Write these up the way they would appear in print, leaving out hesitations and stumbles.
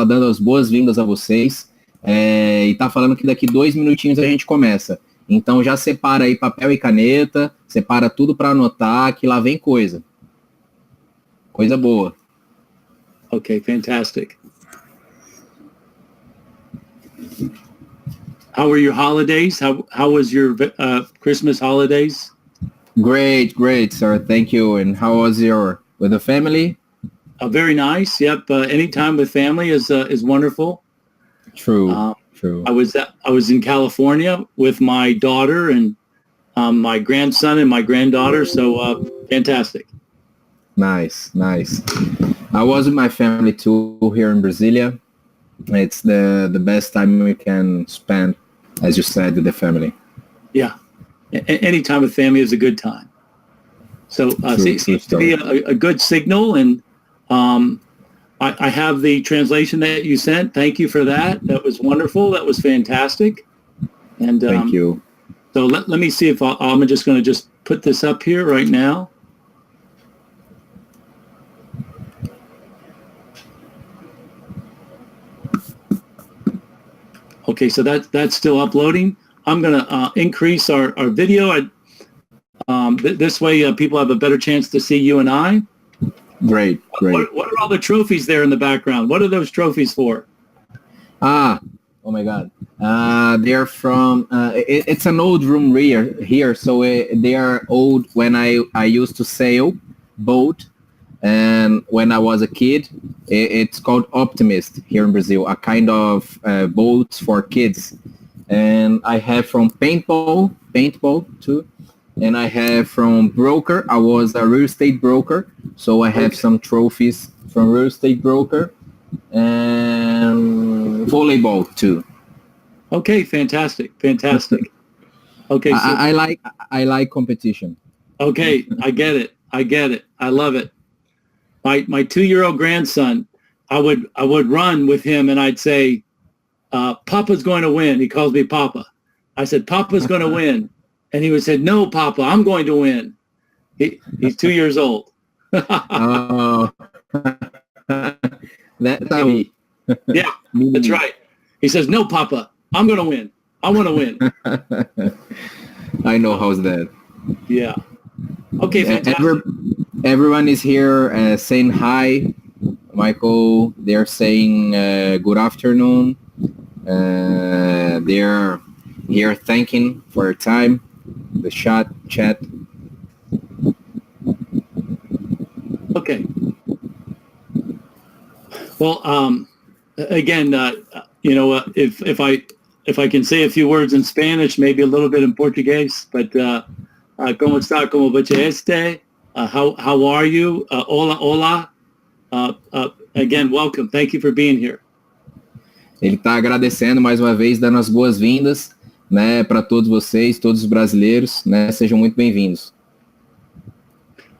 tá dando as boas-vindas a vocês e tá falando que daqui 2 minutinhos a gente começa. Então já separa aí papel e caneta, separa tudo para anotar, que lá vem coisa. Coisa boa. Okay, fantastic. How were your holidays? How was your Christmas holidays? Great, sir. Thank you. And how was with the family? Very nice. Yep. Any time with family is wonderful. True. I was in California with my daughter and my grandson and my granddaughter. So fantastic. Nice. I was with my family too here in Brasilia. It's the best time we can spend, as you said, with the family. Yeah. Any time with family is a good time. So seems to be a good signal. And I have the translation that you sent. Thank you for that. That was wonderful. That was fantastic. And thank you. So let me see if I'm just going to just put this up here right now. Okay, so that's still uploading. I'm going to increase our video. This way people have a better chance to see you and I. Great. What are all the trophies there in the background? What are those trophies for? Oh my God. They're from, it's an old room here. So they are old when I used to sail boat. And when I was a kid, it's called Optimist here in Brazil, a kind of boat for kids. And I have from paintball too. And I have from broker. I was a real estate broker. So I have some trophies from real estate broker and volleyball too. Okay, fantastic. Okay. So, I like competition. Okay, I get it. I love it. My 2-year-old grandson, I would run with him and I'd say, Papa's going to win. He calls me Papa. I said, Papa's going to win. And he would say, no, Papa, I'm going to win. He's 2 years old. Oh, that's me. Yeah, that's right. He says, no, Papa, I'm going to win. I want to win. I know how's that. Yeah. Okay, fantastic. Everyone is here saying hi, Michael. They're saying good afternoon. They're here thanking for your time, the chat. Okay. Well, again, if I can say a few words in Spanish, maybe a little bit in Portuguese, but ¿cómo está? ¿Cómo va este? How are you? Hola. Again, welcome. Thank you for being here. Ele está agradecendo mais uma vez, dando as boas-vindas, né, para todos vocês, todos os brasileiros, né? Sejam muito bem-vindos.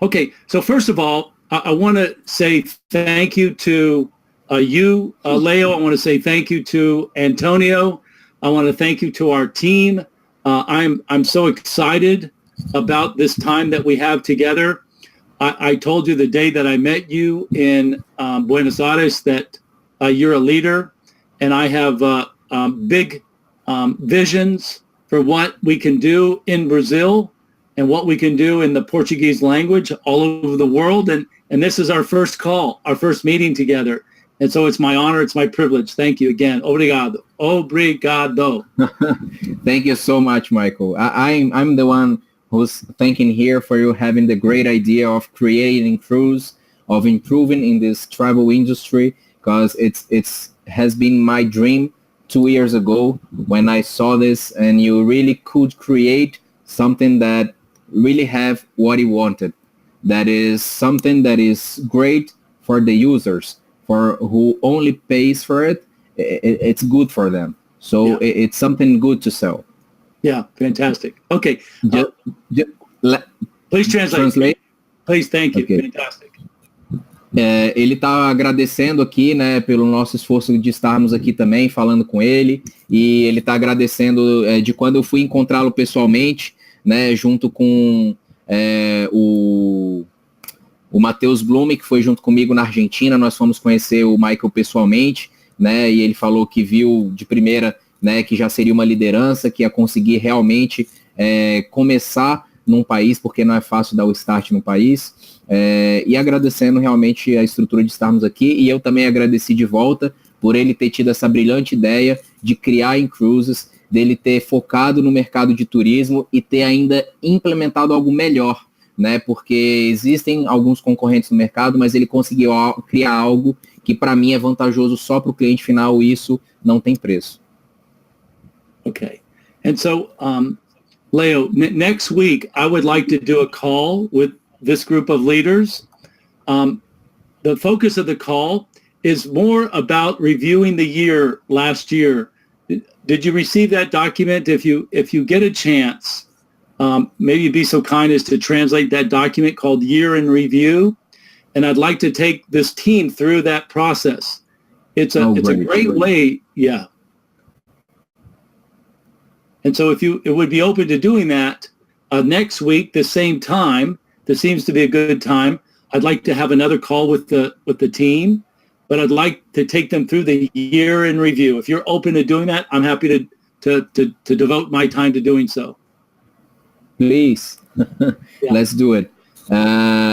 Okay, so first of all, I want to say thank you to you, Leo. I want to say thank you to Antonio. I want to thank you to our team. I'm so excited about this time that we have together. I told you the day that I met you in Buenos Aires that you're a leader, and I have big visions for what we can do in Brazil and what we can do in the Portuguese language all over the world. And this is our first call, our first meeting together. And so it's my honor, it's my privilege. Thank you again. Obrigado. Thank you so much, Michael. I'm the one who's thanking here for you having the great idea of creating Incruises, of improving in this travel industry, because it's has been my dream 2 years ago when I saw this, and you really could create something that really have what you wanted. That is something that is great for the users, for who only pays for it. It's good for them. So it's something good to sell. Yeah, fantastic. Okay. Please translate. Please, thank you. Okay. Fantastic. Ele está agradecendo aqui, né, pelo nosso esforço de estarmos aqui também, falando com ele, e ele está agradecendo de quando eu fui encontrá-lo pessoalmente, né, junto com o Matheus Blume, que foi junto comigo na Argentina. Nós fomos conhecer o Michael pessoalmente, né? E ele falou que viu de primeira, né, que já seria uma liderança, que ia conseguir realmente começar num país, porque não é fácil dar o start no país, e agradecendo realmente a estrutura de estarmos aqui, e eu também agradeci de volta por ele ter tido essa brilhante ideia de criar Incruises, dele ter focado no mercado de turismo e ter ainda implementado algo melhor, né? Porque existem alguns concorrentes no mercado, mas ele conseguiu criar algo que para mim é vantajoso só para o cliente final, e isso não tem preço. Okay. And so, Leo, next week, I would like to do a call with this group of leaders. The focus of the call is more about reviewing the year last year. Did you receive that document? If you get a chance, maybe be so kind as to translate that document called Year in Review. And I'd like to take this team through that process. It's a great way. Yeah. And so it would be open to doing that next week, the same time, this seems to be a good time. I'd like to have another call with the team, but I'd like to take them through the year in review. If you're open to doing that, I'm happy to devote my time to doing so. Please, let's do it.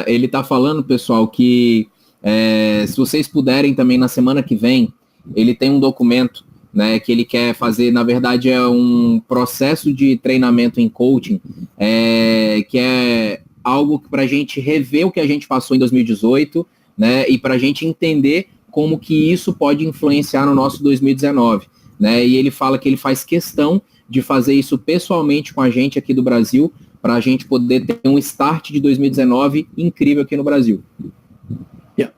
Ele está falando, pessoal, que se vocês puderem também na semana que vem, ele tem um documento, né, que ele quer fazer, na verdade é um processo de treinamento em coaching, que é algo para a gente rever o que a gente passou em 2018, né, e para a gente entender como que isso pode influenciar no nosso 2019, né, e ele fala que ele faz questão de fazer isso pessoalmente com a gente aqui do Brasil, para a gente poder ter um start de 2019 incrível aqui no Brasil. Yeah.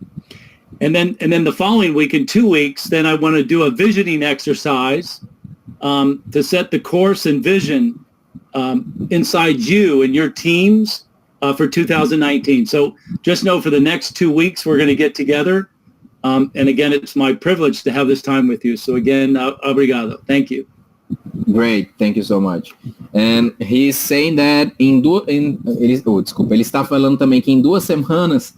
And then the following week, in 2 weeks, then I want to do a visioning exercise to set the course and vision inside you and your teams for 2019. So just know for the next 2 weeks, we're going to get together. And again, it's my privilege to have this time with you. So again, obrigado. Thank you. Great, thank you so much. And he's saying that ele está falando também que em 2 semanas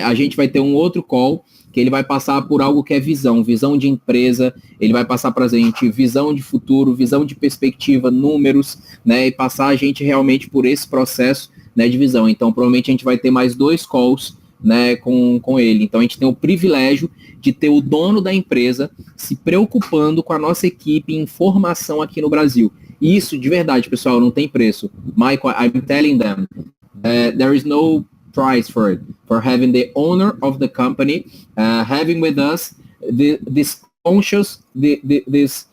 a gente vai ter um outro call que ele vai passar por algo que é visão de empresa, ele vai passar para a gente visão de futuro, visão de perspectiva, números, né, e passar a gente realmente por esse processo, né, de visão. Então, provavelmente a gente vai ter mais 2 calls, né, com ele. Então, a gente tem o privilégio de ter o dono da empresa se preocupando com a nossa equipe em formação aqui no Brasil. E isso, de verdade, pessoal, não tem preço. Michael, I'm telling them, there is no price for it, for having the owner of the company, having with us this conscious, this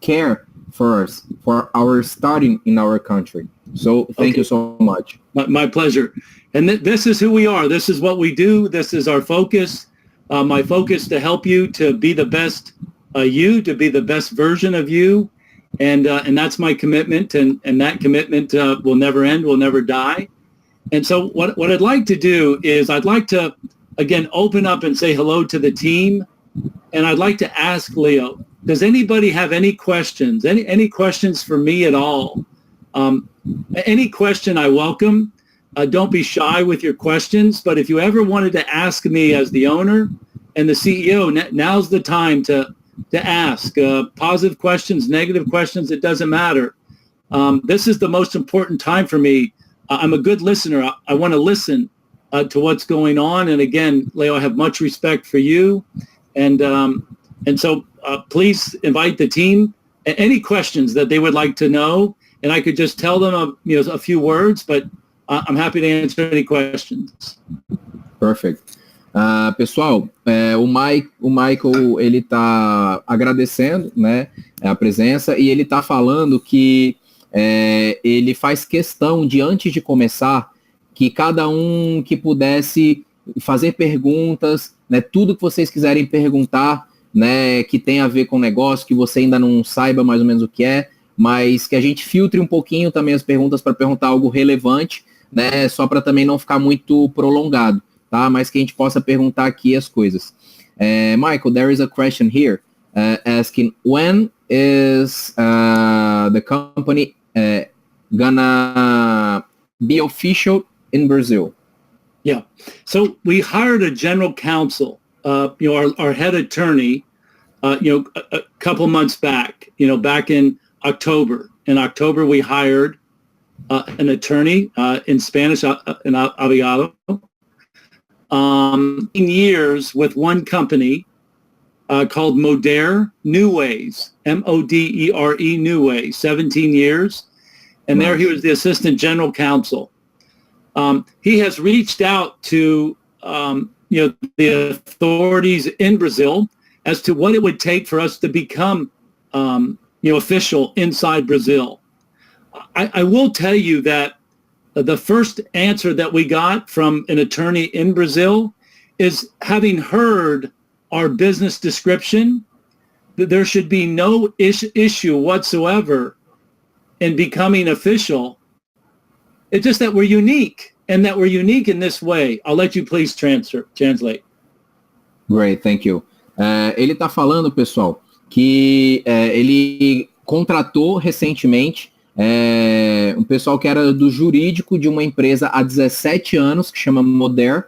care for us, for our starting in our country. So thank you so much. My pleasure. And this is who we are. This is what we do. This is our focus. My focus to help you to be the best you, to be the best version of you. And that's my commitment. And that commitment will never end, will never die. And so what I'd like to do is I'd like to, again, open up and say hello to the team. And I'd like to ask Leo, does anybody have any questions? Any questions for me at all? Any question I welcome. Don't be shy with your questions, but if you ever wanted to ask me as the owner and the CEO, now's the time to ask positive questions, negative questions. It doesn't matter. This is the most important time for me. I'm a good listener. I want to listen to what's going on. And again, Leo, I have much respect for you. And so please invite the team. Any questions that they would like to know, and I could just tell them a few words, but I'm happy to answer any questions. Perfect. Pessoal, o Michael, ele tá agradecendo, né, a presença, e ele tá falando que ele faz questão de, antes de começar, que cada um que pudesse fazer perguntas, né, tudo que vocês quiserem perguntar, né, que tem a ver com o negócio, que você ainda não saiba mais ou menos o que é, mas que a gente filtre um pouquinho também as perguntas para perguntar algo relevante, né, só para também não ficar muito prolongado, tá? Mas que a gente possa perguntar aqui as coisas. Michael, there is a question here asking, when is the company gonna be official in Brazil? Yeah. So we hired a general counsel our head attorney, a couple months back, back in October. In October, we hired an attorney in Spanish, an abogado, in years with one company called Modere New Ways, Modere New Ways, 17 years. And there he was the assistant general counsel. He has reached out to the authorities in Brazil as to what it would take for us to become official inside Brazil. I will tell you that the first answer that we got from an attorney in Brazil is, having heard our business description, that there should be no issue whatsoever in becoming official. It's just that we're unique, and that we're unique in this way. I'll let you please translate. Great, thank you. Ele está falando, pessoal, que ele contratou recentemente um pessoal que era do jurídico de uma empresa há 17 anos, que chama Modere,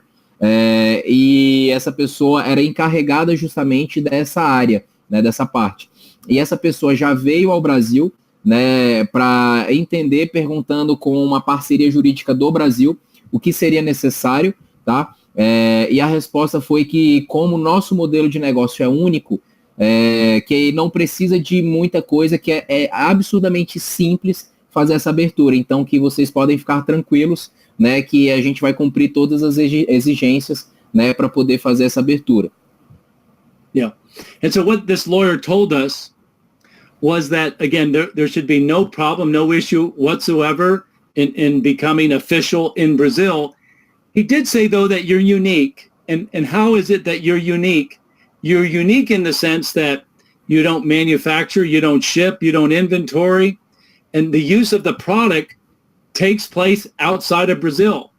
e essa pessoa era encarregada justamente dessa área, né, dessa parte. E essa pessoa já veio ao Brasil, né, para entender, perguntando com uma parceria jurídica do Brasil o que seria necessário, tá? E a resposta foi que, como o nosso modelo de negócio é único, que não precisa de muita coisa, que é absurdamente simples fazer essa abertura. Então, que vocês podem ficar tranquilos, né, que a gente vai cumprir todas as exigências, né, para poder fazer essa abertura. Yeah. And so what this lawyer told us was that, again, there should be no problem, no issue whatsoever in becoming official in Brazil. He did say, though, that you're unique. And how is it that you're unique? You're unique in the sense that you don't manufacture, you don't ship, you don't inventory, and the use of the product takes place outside of Brazil.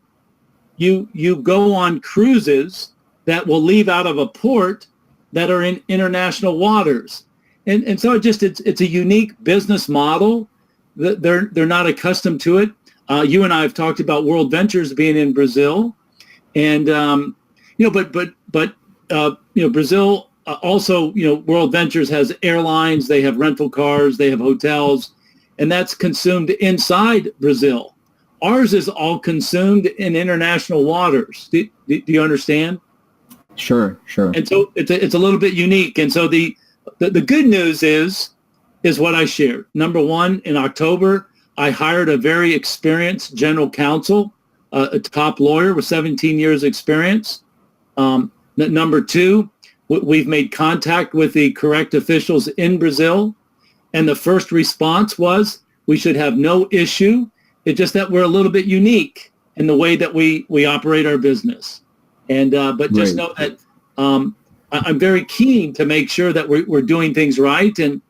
You go on cruises that will leave out of a port that are in international waters. And so it's a unique business model. They're not accustomed to it. You and I have talked about World Ventures being in Brazil, and but Brazil also, World Ventures has airlines, they have rental cars, they have hotels, and that's consumed inside Brazil. Ours is all consumed in international waters. Do you understand? Sure. And so it's a little bit unique. And so the good news is what I shared. Number one, in October, I hired a very experienced general counsel, a top lawyer with 17 years experience. Number two, we've made contact with the correct officials in Brazil. And the first response was, we should have no issue. It's just that we're a little bit unique in the way that we operate our business. And but just know that I'm very keen to make sure that we're doing things right. And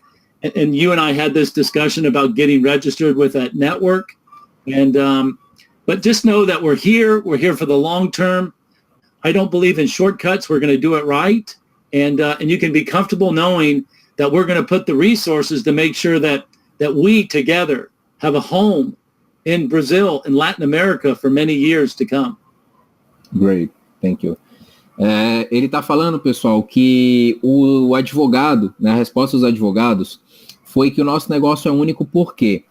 you and I had this discussion about getting registered with that network. And but just know that we're here for the long term. I don't believe in shortcuts. We're going to do it right. And you can be comfortable knowing that we're going to put the resources to make sure that we together have a home in Brazil and Latin America for many years to come. Great, thank you. Ele está falando, pessoal, que o advogado, né, a resposta dos advogados foi que o nosso negócio é único porque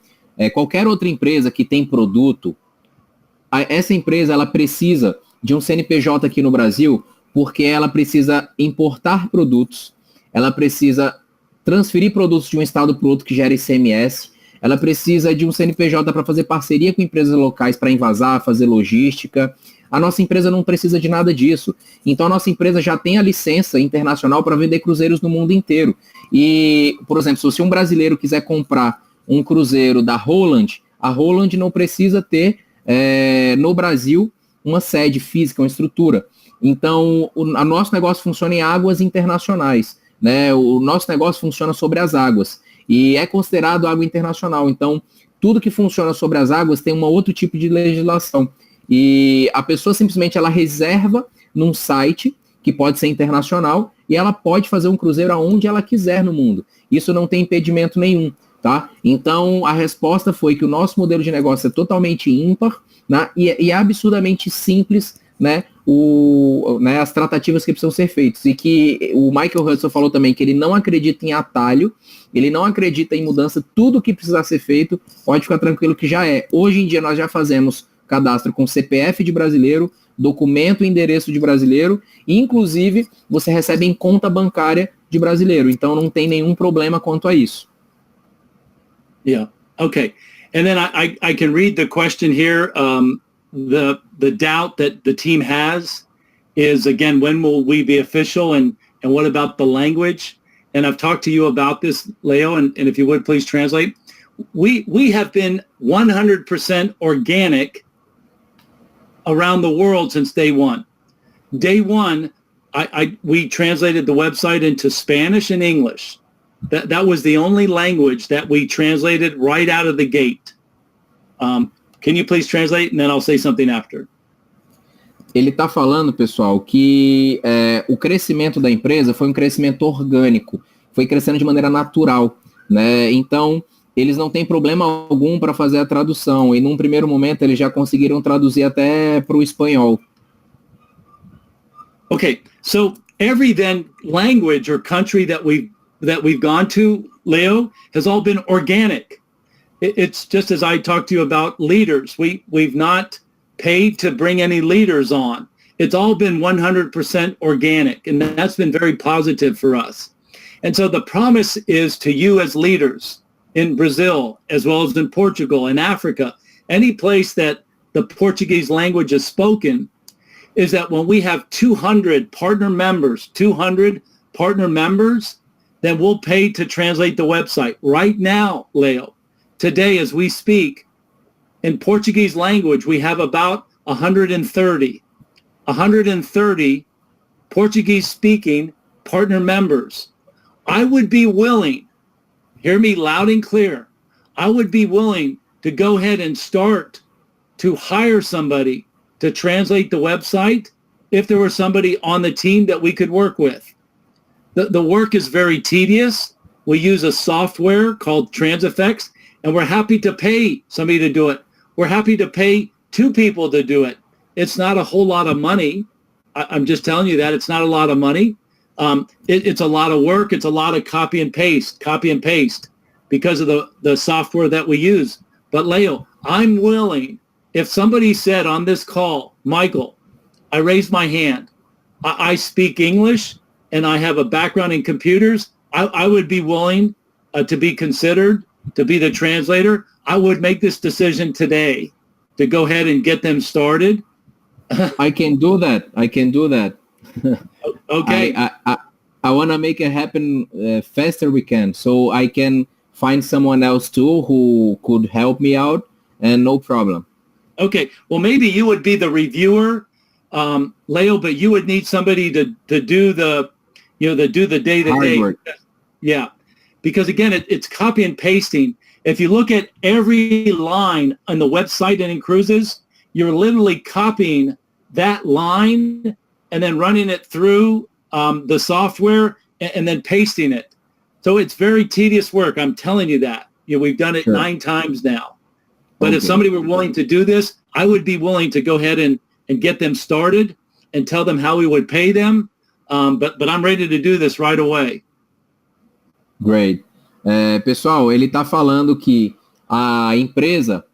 qualquer outra empresa que tem produto, essa empresa ela precisa de um CNPJ aqui no Brasil porque ela precisa importar produtos, ela precisa transferir produtos de um estado para o outro que gera ICMS, ela precisa de um CNPJ para fazer parceria com empresas locais para envasar, fazer logística. A nossa empresa não precisa de nada disso. Então, a nossa empresa já tem a licença internacional para vender cruzeiros no mundo inteiro. E, por exemplo, se um brasileiro quiser comprar um cruzeiro da Holland, a Holland não precisa ter no Brasil uma sede física, uma estrutura. Então, o nosso negócio funciona em águas internacionais, né? O nosso negócio funciona sobre as águas e é considerado água internacional. Então, tudo que funciona sobre as águas tem um outro tipo de legislação. E a pessoa simplesmente ela reserva num site que pode ser internacional e ela pode fazer um cruzeiro aonde ela quiser no mundo. Isso não tem impedimento nenhum, tá? Então, a resposta foi que o nosso modelo de negócio é totalmente ímpar, né? E é absurdamente simples né, né, as tratativas que precisam ser feitas. E que o Michael Hutchison falou também que ele não acredita em atalho, ele não acredita em mudança, tudo que precisar ser feito, pode ficar tranquilo que já é. Hoje em dia nós já fazemos cadastro com CPF de brasileiro, documento e endereço de brasileiro, e inclusive você recebe em conta bancária de brasileiro, então não tem nenhum problema quanto a isso. Yeah, okay. And then I can read the question here. The doubt that the team has is, again, when will we be official, and what about the language? And I've talked to you about this, Leo, and if you would please translate. We have been 100% organic around the world since day one. Day one, we translated the website into Spanish and English. That was the only language that we translated right out of the gate. Can you please translate, and then I'll say something after. Ele está falando, pessoal, que o crescimento da empresa foi um crescimento orgânico, foi crescendo de maneira natural, né? Então, eles não têm problema algum para fazer a tradução, e num primeiro momento eles já conseguiram traduzir até para o espanhol. Okay, so every then language or country that we've gone to, Leo, has all been organic. It's just as I talked to you about leaders. We've not paid to bring any leaders on. It's all been 100% organic, and that's been very positive for us. And so the promise is to you as leaders in Brazil, as well as in Portugal and Africa, any place that the Portuguese language is spoken, is that when we have 200 partner members, then we'll pay to translate the website. Right now, Leo, today as we speak, in Portuguese language, we have about 130 Portuguese-speaking partner members. I would be willing, hear me loud and clear, I would be willing to go ahead and start to hire somebody to translate the website if there was somebody on the team that we could work with. The work is very tedious. We use a software called TransFX, and we're happy to pay somebody to do it. We're happy to pay 2 people to do it. It's not a whole lot of money. I'm just telling you that it's not a lot of money. It's a lot of work. It's a lot of copy and paste because of the software that we use. But Leo, I'm willing, if somebody said on this call, Michael, I raised my hand, I speak English and I have a background in computers, I would be willing to be considered to be the translator. I would make this decision today to go ahead and get them started. I can do that. Okay. I want to make it happen faster we can, so I can find someone else too who could help me out, and no problem. Okay. Well, maybe you would be the reviewer, Leo, but you would need somebody to do the day-to-day work. Yeah. Because again, it's copy and pasting. If you look at every line on the website in Incruises, you're literally copying that line and then running it through the software and then pasting it. So it's very tedious work. I'm telling you that. We've done it 9 times now. But if somebody were willing to do this, I would be willing to go ahead and get them started and tell them how we would pay them. But I'm ready to do this right away. Great. Pessoal, ele está falando que a empresa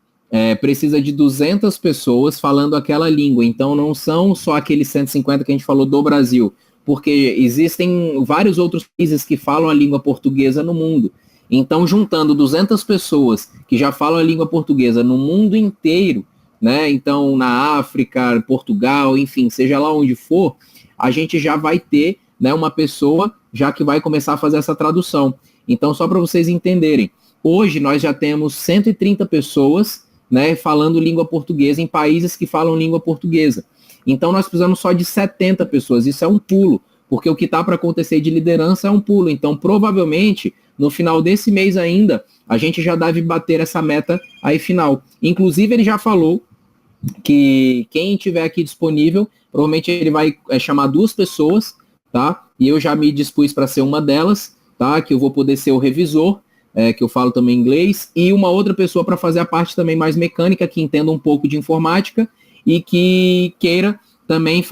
precisa de 200 pessoas falando aquela língua. Então, não são só aqueles 150 que a gente falou do Brasil, porque existem vários outros países que falam a língua portuguesa no mundo. Então, juntando 200 pessoas que já falam a língua portuguesa no mundo inteiro, né? Então, na África, Portugal, enfim, seja lá onde for, a gente já vai ter, né, uma pessoa já que vai começar a fazer essa tradução. Então, só para vocês entenderem, hoje nós já temos 130 pessoas, né, falando língua portuguesa em países que falam língua portuguesa. Então, nós precisamos só de 70 pessoas. Isso é um pulo, porque o que está para acontecer de liderança é um pulo. Então, provavelmente, no final desse mês ainda, a gente já deve bater essa meta aí final. Inclusive, ele já falou que quem tiver aqui disponível, provavelmente ele vai chamar 2 pessoas, tá? E eu já me dispus para ser uma delas, tá? Que eu vou poder ser o revisor, que eu falo também inglês, e uma outra pessoa para fazer a parte também mais mecânica, que entenda um pouco de informática e que queira também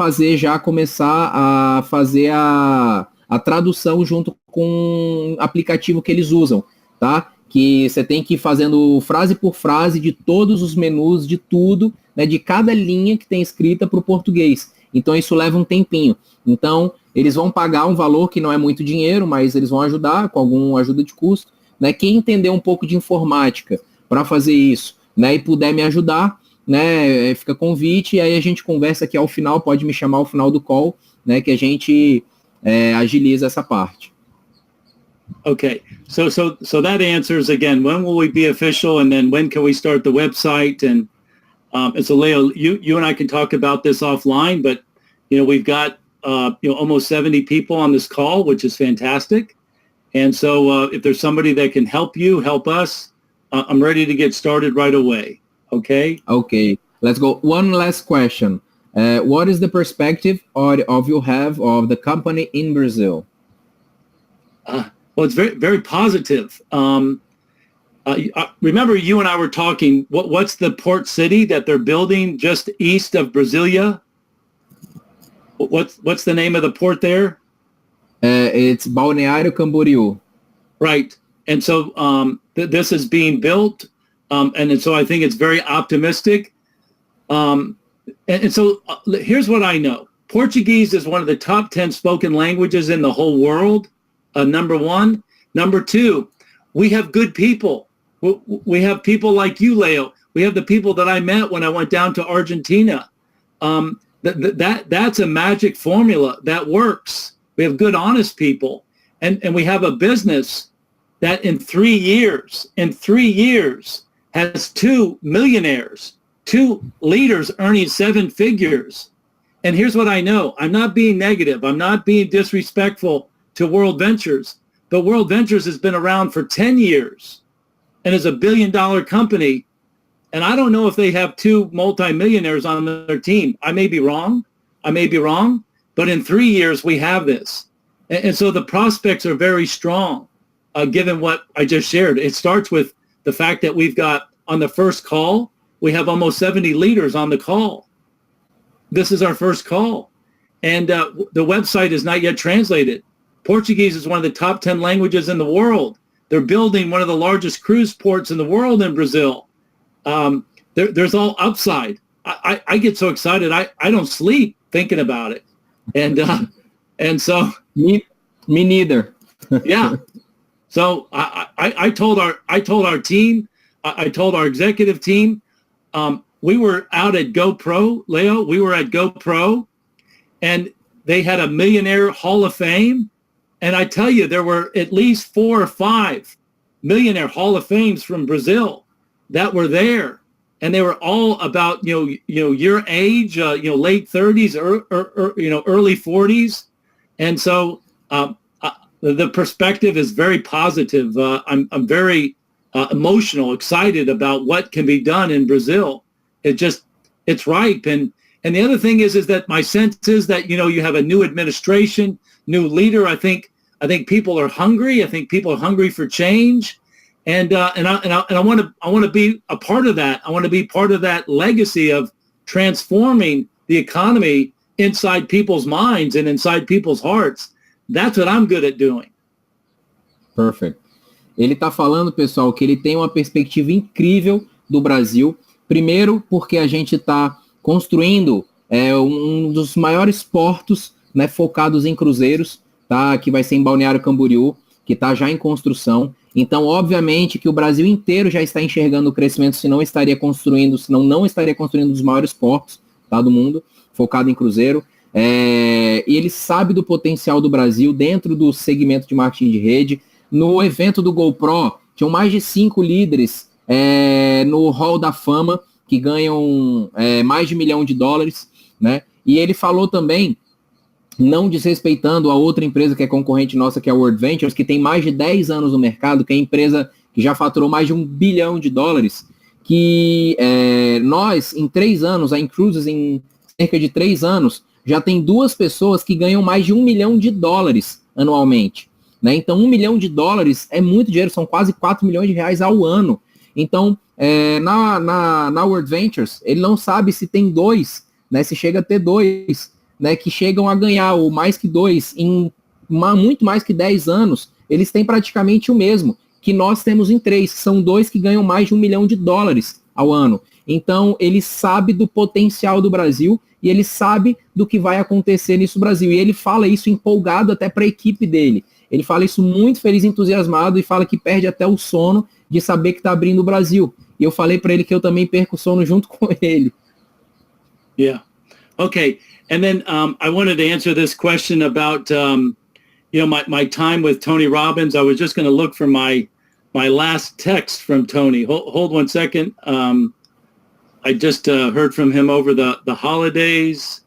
começar a fazer a tradução junto com o aplicativo que eles usam, tá? Que você tem que ir fazendo frase por frase de todos os menus, de tudo, né, de cada linha que tem escrita para o português. Então isso leva um tempinho. Então eles vão pagar um valor que não é muito dinheiro, mas eles vão ajudar com alguma ajuda de custo, né? Quem entender um pouco de informática para fazer isso, né, e puder me ajudar, né, fica convite, e aí a gente conversa aqui ao final, pode me chamar ao final do call, né, que a gente agiliza essa parte. Okay, so that answers again. When will we be official, and then when can we start the website? And so Leo, you and I can talk about this offline. But we've got almost 70 people on this call, which is fantastic. And so if there's somebody that can help you, help us, I'm ready to get started right away. Okay. Okay. Let's go. One last question. What is the perspective of you have of the company in Brazil? Well, it's very, very positive. Remember, you and I were talking. What's the port city that they're building just east of Brasilia? What's the name of the port there? It's Balneário Camboriú. Right. And so this is being built, and so I think it's very optimistic. And so here's what I know. Portuguese is one of the top 10 spoken languages in the whole world. Number one. Number two, we have good people. We have people like you, Leo. We have the people that I met when I went down to Argentina. That's a magic formula that works. We have good, honest people. And we have a business that in 3 years has 2 millionaires, 2 leaders earning 7 figures. And here's what I know. I'm not being negative. I'm not being disrespectful to World Ventures, but World Ventures has been around for 10 years and is $1 billion company. And I don't know if they have 2 multimillionaires on their team. I may be wrong, but in 3 years we have this. And so the prospects are very strong, given what I just shared. It starts with the fact that we've got on the first call, we have almost 70 leaders on the call. This is our first call. And the website is not yet translated. Portuguese is one of the top 10 languages in the world. They're building one of the largest cruise ports in the world in Brazil. There's all upside. I get so excited. I don't sleep thinking about it. And so me neither. Yeah. So I told our team, I told our executive team, we were out at GoPro, Leo. We were at GoPro, and they had a Millionaire Hall of Fame. And I tell you, there were at least 4 or 5 Millionaire Hall of Fames from Brazil that were there, and they were all about your age, late 30s or early 40s, and so the perspective is very positive. I'm very emotional, excited about what can be done in Brazil. It's ripe, and the other thing is that my sense is that you have a new administration, new leader. I think people are hungry. I think people are hungry for change, and I want to be a part of that. I want to be part of that legacy of transforming the economy inside people's minds and inside people's hearts. That's what I'm good at doing. Perfect. Ele está falando, pessoal, que ele tem uma perspectiva incrível do Brasil. Primeiro, porque a gente está construindo um dos maiores portos, né, focados em cruzeiros, tá, que vai ser em Balneário Camboriú, que está já em construção. Então, obviamente, que o Brasil inteiro já está enxergando o crescimento, senão não estaria construindo os maiores portos, tá, do mundo, focado em cruzeiro. E ele sabe do potencial do Brasil dentro do segmento de marketing de rede. No evento do GoPro, tinham mais de 5 líderes no Hall da Fama, que ganham mais de $1 milhão, né? E ele falou também, não desrespeitando a outra empresa que é concorrente nossa, que é a World Ventures, que tem mais de 10 anos no mercado, que é a empresa que já faturou mais de $1 bilhão, que nós, em 3 anos, a Incruises, em cerca de 3 anos, já tem 2 pessoas que ganham mais de $1 milhão anualmente, né? Então, $1 milhão é muito dinheiro, são quase R$4 milhões ao ano. Então, na World Ventures, ele não sabe se tem 2 né? Se chega a ter 2, né? Que chegam a ganhar, ou mais que 2, em muito mais que 10 anos, eles têm praticamente o mesmo que nós temos em 3. São 2 que ganham mais de $1 milhão ao ano. Então, ele sabe do potencial do Brasil e ele sabe do que vai acontecer nisso no Brasil. E ele fala isso empolgado até para a equipe dele. Ele fala isso muito feliz, entusiasmado, e fala que perde até o sono de saber que está abrindo o Brasil. E eu falei para ele que eu também perco o sono junto com ele. Yeah. Okay. And then I wanted to answer this question about, my time with Tony Robbins. I was just going to look for my last text from Tony. Hold 1 second. I just heard from him over the holidays.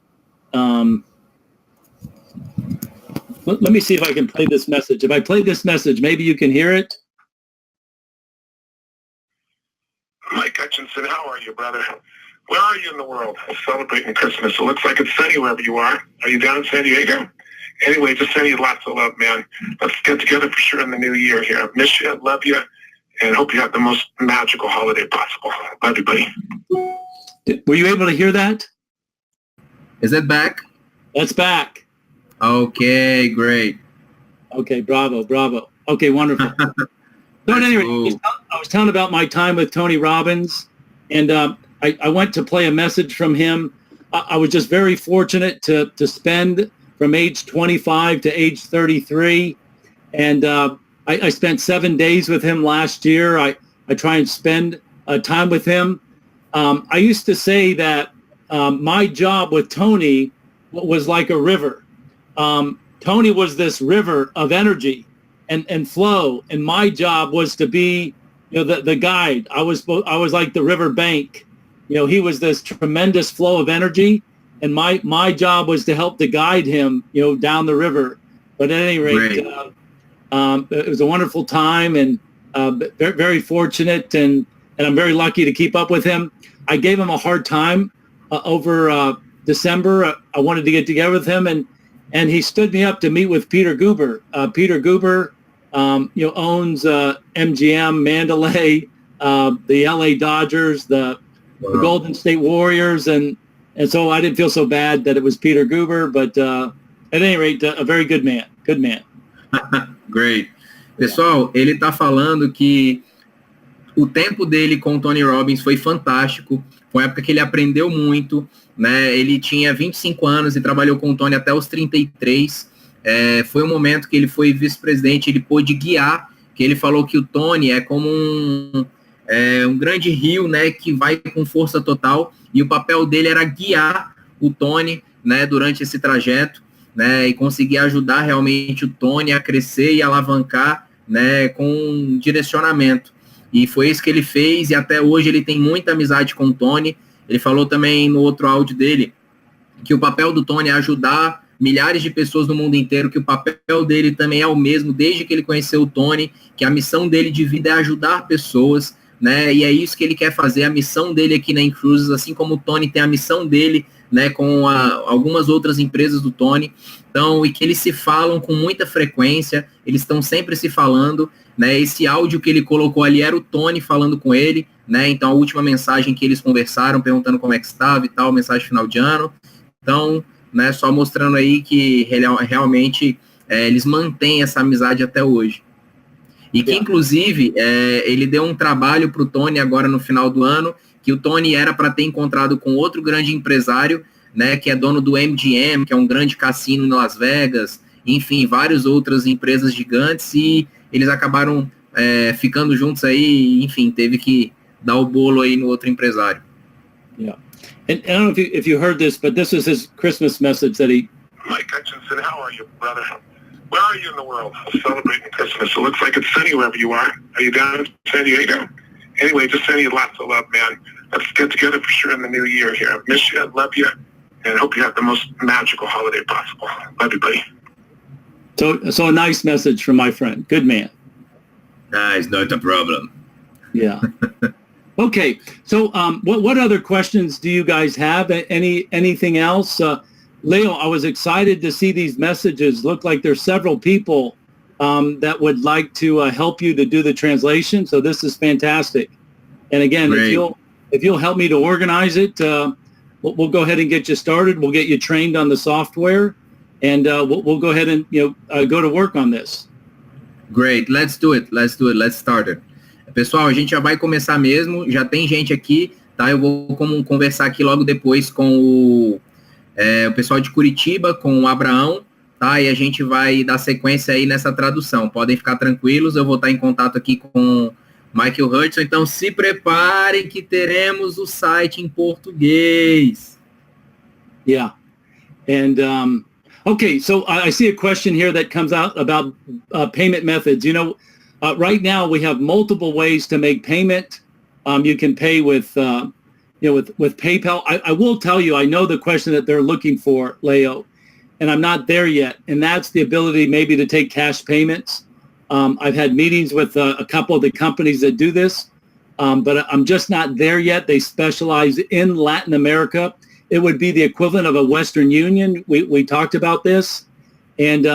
Let me see if I can play this message. If I play this message, maybe you can hear it. Mike Hutchison, how are you, brother? Where are you in the world? Celebrating Christmas. It looks like it's sunny wherever you are. Are you down in San Diego? Anyway, just sending you lots of love, man. Let's get together for sure in the new year here. I miss you, love you, and hope you have the most magical holiday possible. Love you, buddy. Were you able to hear that? Is it back? That's back. Okay, great. Okay, bravo. Okay, wonderful. So at any rate, I was telling about my time with Tony Robbins, and I went to play a message from him. I was just very fortunate to spend from age 25 to age 33, and I spent 7 days with him last year. I try and spend time with him. I used to say that my job with Tony was like a river. Tony was this river of energy and flow, and my job was to be, the guide. I was like the river bank. He was this tremendous flow of energy, and my job was to help to guide him, down the river. But at any rate, it was a wonderful time, and very, very fortunate, and I'm very lucky to keep up with him. I gave him a hard time over December. I wanted to get together with him, and he stood me up to meet with Peter Guber. Peter Guber, owns MGM, Mandalay, the LA Dodgers, the Golden State Warriors, and so I didn't feel so bad that it was Peter Guber, but at any rate, a very good man. Good man. Great. Pessoal, ele está falando que o tempo dele com o Tony Robbins foi fantástico. Foi uma época que ele aprendeu muito, né? Ele tinha 25 anos e trabalhou com o Tony até os 33. Foi um momento que ele foi vice-presidente, ele pôde guiar, que ele falou que o Tony é como um grande rio, né, que vai com força total, e o papel dele era guiar o Tony, né, durante esse trajeto, né, e conseguir ajudar realmente o Tony a crescer e alavancar, né, com direcionamento. E foi isso que ele fez, e até hoje ele tem muita amizade com o Tony. Ele falou também no outro áudio dele que o papel do Tony é ajudar milhares de pessoas no mundo inteiro, que o papel dele também é o mesmo desde que ele conheceu o Tony, que a missão dele de vida é ajudar pessoas, né? E é isso que ele quer fazer, a missão dele aqui na Incruises, assim como o Tony tem a missão dele, né, com algumas outras empresas do Tony. Então, e que eles se falam com muita frequência, eles estão sempre se falando, né? Esse áudio que ele colocou ali era o Tony falando com ele, né? Então, a última mensagem que eles conversaram, perguntando como é que estava e tal, mensagem final de ano. Então, né, só mostrando aí que realmente eles mantêm essa amizade até hoje. E que, inclusive, ele deu um trabalho para o Tony agora no final do ano, que o Tony era para ter encontrado com outro grande empresário, né, que é dono do MGM, que é um grande cassino em Las Vegas, enfim, várias outras empresas gigantes, e eles acabaram ficando juntos aí, enfim, teve que dar o bolo aí no outro empresário. Yeah. And I don't know if you heard this, but this is his Christmas message that he... Mike Hutchison, how are you, brother? Where are you in the world? Celebrating Christmas. It looks like it's sunny wherever you are. Are you down in San Diego? Anyway, just sending you lots of love, man. Let's get together for sure in the new year here. I miss you, love you, and hope you have the most magical holiday possible. Love you, buddy. So a nice message from my friend. Good man. It's not a problem. Yeah. Okay. So what other questions do you guys have? Anything else? Leo, I was excited to see these messages. Look like there's several people that would like to help you to do the translation. So this is fantastic. And again, if you'll help me to organize it, we'll go ahead and get you started. We'll get you trained on the software, and we'll go ahead and go to work on this. Great, let's do it. Let's start it. Pessoal, a gente já vai começar mesmo, já tem gente aqui, tá? Eu vou conversar aqui logo depois com o pessoal de Curitiba, com o Abraão, tá? E a gente vai dar sequência aí nessa tradução. Podem ficar tranquilos, eu vou estar em contato aqui com Michael Hutchison, então se preparem que teremos o site em português. Yeah, and okay, so I see a question here that comes out about payment methods. Right now we have multiple ways to make payment. You can pay with PayPal. I will tell you, I know the question that they're looking for, Leo, and I'm not there yet. And that's the ability maybe to take cash payments. I've had meetings with a couple of the companies that do this, but I'm just not there yet. They specialize in Latin America. It would be the equivalent of a Western Union. We talked about this. And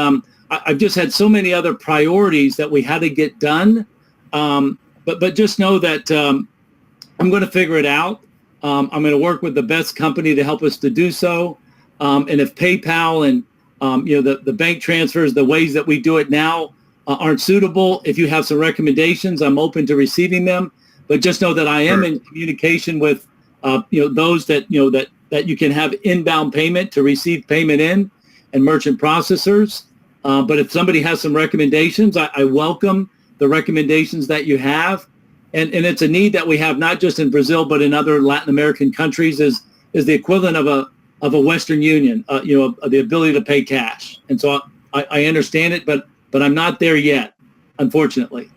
I've just had so many other priorities that we had to get done. But just know that I'm going to figure it out. I'm going to work with the best company to help us to do so. And if PayPal and the bank transfers, the ways that we do it now aren't suitable, if you have some recommendations, I'm open to receiving them. But just know that I am in communication with those that that you can have inbound payment to receive payment in, and merchant processors. But if somebody has some recommendations, I welcome the recommendations that you have. And it's a need that we have not just in Brazil, but in other Latin American countries is the equivalent of a Western Union, the ability to pay cash. And so I understand it, but I'm not there yet, unfortunately.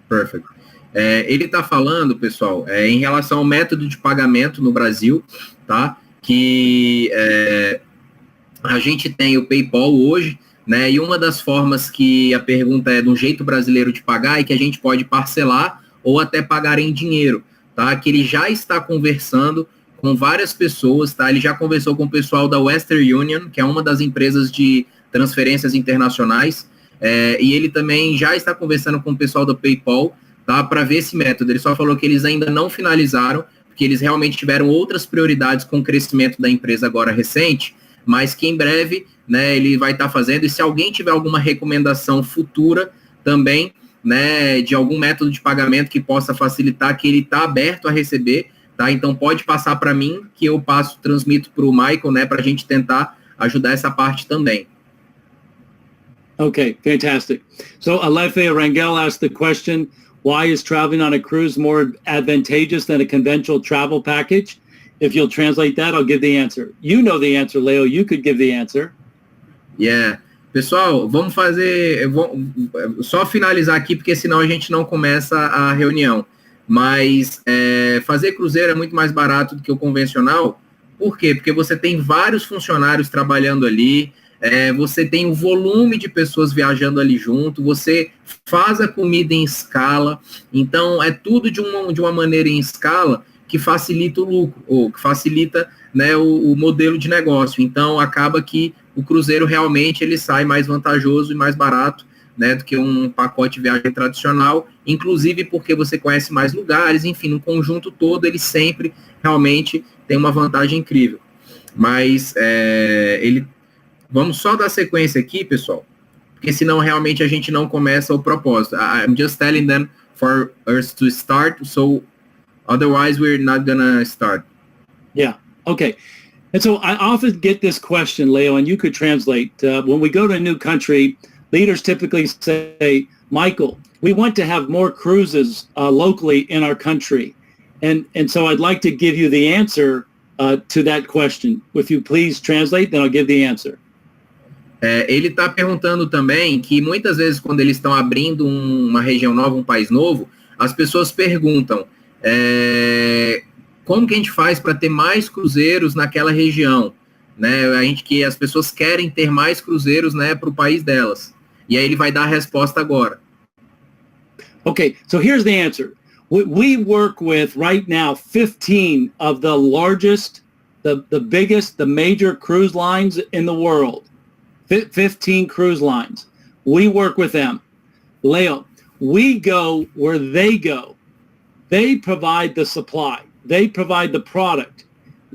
Perfect. Ele está falando, pessoal, em relação ao método de pagamento no Brasil, tá? Que a gente tem o PayPal hoje, né? E uma das formas que a pergunta é de um jeito brasileiro de pagar e que a gente pode parcelar ou até pagar em dinheiro, tá? Que ele já está conversando com várias pessoas, tá? Ele já conversou com o pessoal da Western Union, que é uma das empresas de transferências internacionais, e ele também já está conversando com o pessoal do PayPal, tá? Para ver esse método. Ele só falou que eles ainda não finalizaram, porque eles realmente tiveram outras prioridades com o crescimento da empresa agora recente, mas que em breve, né, ele vai estar fazendo. E se alguém tiver alguma recomendação futura também, né, de algum método de pagamento que possa facilitar, que ele está aberto a receber, tá? Então pode passar para mim, que eu transmito para o Michael, né, para a gente tentar ajudar essa parte também. Okay, fantastic. So Alefe Rangel asked the question, why is traveling on a cruise more advantageous than a conventional travel package? If you'll translate that, I'll give the answer. You know the answer, Leo. You could give the answer. Yeah. Pessoal, vamos fazer... só finalizar aqui, porque senão a gente não começa a reunião. Mas fazer cruzeiro é muito mais barato do que o convencional. Por quê? Porque você tem vários funcionários trabalhando ali, você tem o volume de pessoas viajando ali junto, você faz a comida em escala, então é tudo de uma maneira em escala que facilita o lucro, ou que facilita, né, o modelo de negócio. Então acaba que o cruzeiro realmente ele sai mais vantajoso e mais barato, né, do que um pacote de viagem tradicional, inclusive porque você conhece mais lugares, enfim, no conjunto todo ele sempre realmente tem uma vantagem incrível. Mas vamos só dar sequência aqui, pessoal, porque senão realmente a gente não começa o propósito. I'm just telling them for us to start, so otherwise we're not gonna start. Yeah, okay. And so I often get this question, Leo, and you could translate. When we go to a new country, leaders typically say, Michael, we want to have more cruises locally in our country. And so I'd like to give you the answer to that question. If you please translate, then I'll give the answer. Ele está perguntando também que muitas vezes quando eles estão abrindo uma região nova, um país novo, as pessoas perguntam como que a gente faz para ter mais cruzeiros naquela região, né? Que as pessoas querem ter mais cruzeiros, né, para o país delas. E aí ele vai dar a resposta agora. Okay, so here's the answer. We work with right now 15 of the largest, the biggest, the major cruise lines in the world. 15 cruise lines. We work with them. Leo, we go where they go. They provide the supply. They provide the product.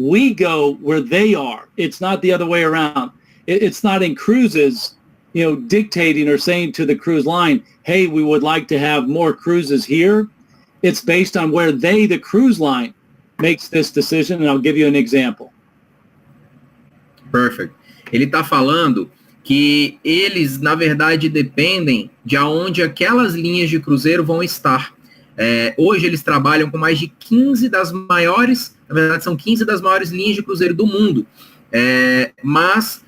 We go where they are. It's not the other way around. It's not Incruises, dictating or saying to the cruise line, hey, we would like to have more cruises here. It's based on where they, the cruise line, makes this decision, and I'll give you an example. Perfect. Ele está falando que eles, na verdade, dependem de aonde aquelas linhas de cruzeiro vão estar. Hoje eles trabalham com mais de 15 das maiores, na verdade são 15 das maiores linhas de cruzeiro do mundo, mas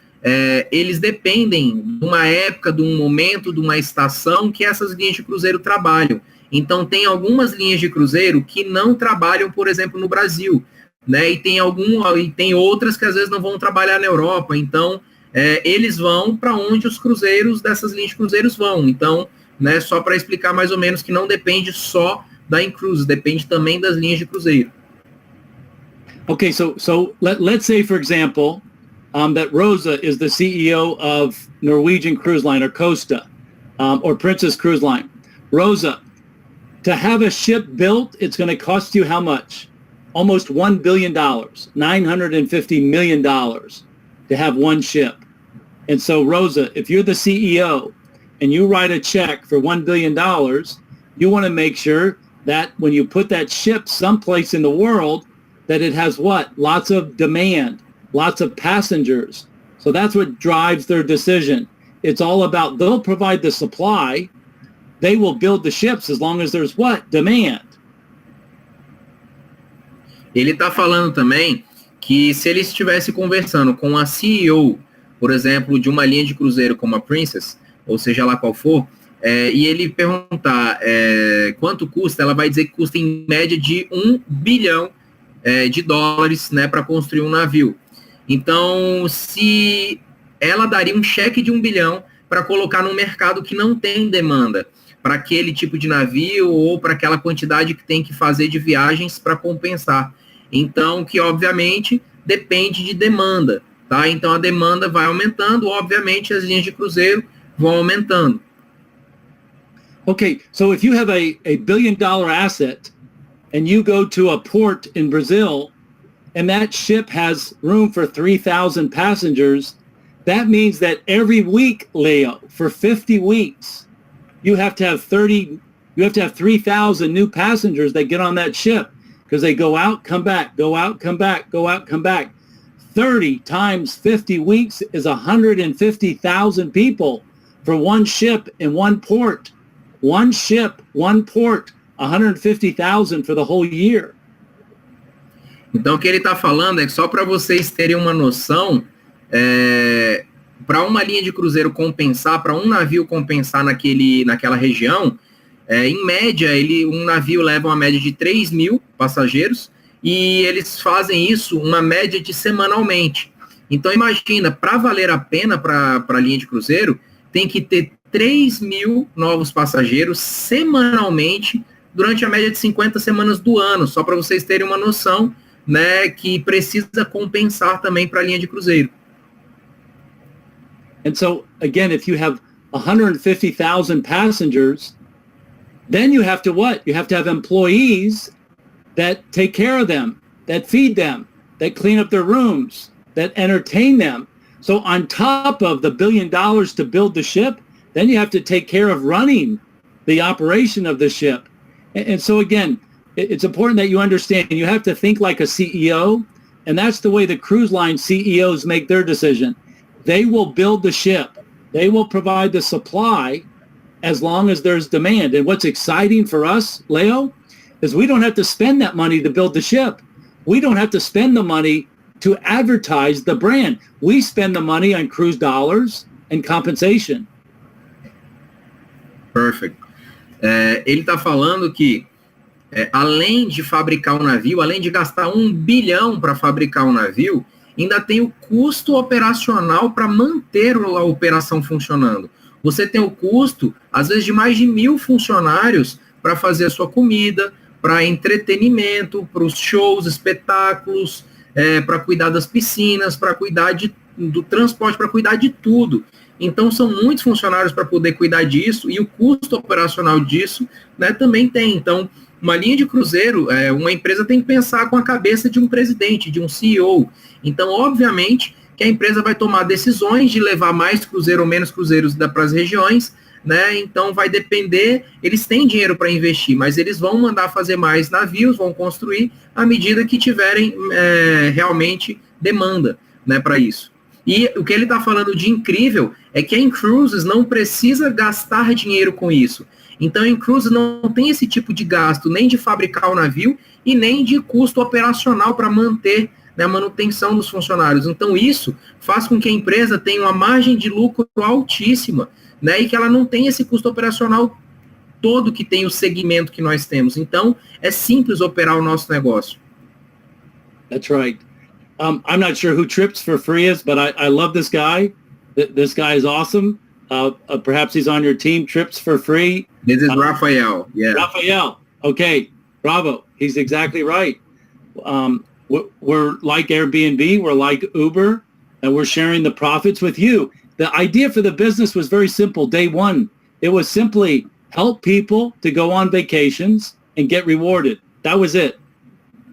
eles dependem de uma época, de um momento, de uma estação que essas linhas de cruzeiro trabalham. Então tem algumas linhas de cruzeiro que não trabalham, por exemplo, no Brasil, né? E tem outras que às vezes não vão trabalhar na Europa. Então eles vão para onde os cruzeiros dessas linhas de cruzeiros vão. Então, né, só para explicar mais ou menos que não depende só da Incruises, depende também das linhas de cruzeiro. Okay, so let's say, for example, that Rosa is the CEO of Norwegian Cruise Line or Costa or Princess Cruise Line. Rosa, to have a ship built, it's going to cost you how much? Almost $1 billion, $950 million to have one ship. And so, Rosa, if you're the CEO and you write a check for $1 billion, you want to make sure that when you put that ship someplace in the world, that it has what? Lots of demand, lots of passengers. So that's what drives their decision. It's all about, they'll provide the supply, they will build the ships as long as there's what? Demand. Ele está falando também que se ele estivesse conversando com a CEO, por exemplo, de uma linha de cruzeiro como a Princess, ou seja lá qual for, e ele perguntar quanto custa, ela vai dizer que custa em média de $1 bilhão de dólares, né, para construir um navio. Então, se ela daria um cheque de $1 bilhão para colocar num mercado que não tem demanda, para aquele tipo de navio ou para aquela quantidade que tem que fazer de viagens para compensar. Então, que obviamente depende de demanda, tá? Então a demanda vai aumentando, obviamente as linhas de cruzeiro vão aumentando. Okay, so if you have a $1 billion asset and you go to a port in Brazil and that ship has room for 3,000 passengers, that means that every week, Leo, for 50 weeks, you have to have 3,000 new passengers that get on that ship because they go out, come back, go out, come back, go out, come back. 30 times 50 weeks is 150,000 people for one ship in one port. One ship, one port, 150,000 for the whole year. Então, o que ele está falando é que só para vocês terem uma noção, para uma linha de cruzeiro compensar, para um navio compensar naquela região, em média, um navio leva uma média de 3.000 passageiros e eles fazem isso uma média de semanalmente. Então, imagina, para valer a pena para a linha de cruzeiro, tem que ter 3.000 novos passageiros semanalmente durante a média de 50 semanas do ano, só para vocês terem uma noção, né, que precisa compensar também para a linha de cruzeiro. And so, again, if you have 150,000 passengers, then you have to what? You have to have employees that take care of them, that feed them, that clean up their rooms, that entertain them. So on top of the $1 billion to build the ship, then you have to take care of running the operation of the ship. And so again, it's important that you understand you have to think like a CEO, and that's the way the cruise line CEOs make their decision. They will build the ship. They will provide the supply as long as there's demand. And what's exciting for us, Leo, is we don't have to spend that money to build the ship. We don't have to spend the money to advertise the brand. We spend the money on cruise dollars and compensation. Perfect. Ele está falando que além de fabricar um navio, além de gastar $1 bilhão para fabricar um navio, ainda tem o custo operacional para manter a operação funcionando. Você tem o custo, às vezes, de mais de 1.000 funcionários para fazer a sua comida, para entretenimento, para os shows, espetáculos, para cuidar das piscinas, para cuidar do transporte, para cuidar de tudo. Então, são muitos funcionários para poder cuidar disso, e o custo operacional disso, né, também tem. Então, uma linha de cruzeiro, uma empresa tem que pensar com a cabeça de um presidente, de um CEO. Então, obviamente, que a empresa vai tomar decisões de levar mais cruzeiro ou menos cruzeiros para as regiões, né? Então vai depender, eles têm dinheiro para investir, mas eles vão mandar fazer mais navios, vão construir à medida que tiverem realmente demanda, né, para isso. E o que ele está falando de incrível é que a Incruises não precisa gastar dinheiro com isso. Então a Incruises não tem esse tipo de gasto, nem de fabricar o navio e nem de custo operacional para manter, né, a manutenção dos funcionários. Então isso faz com que a empresa tenha uma margem de lucro altíssima, né, e que ela não tenha esse custo operacional todo que tem o segmento que nós temos. Então, é simples operar o nosso negócio. That's right. I'm not sure who Trips for Free is, but I love this guy. This guy is awesome. Perhaps he's on your team, Trips for Free. This is Rafael. Yeah. Rafael. Okay. Bravo. He's exactly right. We're like Airbnb. We're like Uber. And we're sharing the profits with you. The idea for the business was very simple. Day one, it was simply help people to go on vacations and get rewarded. That was it.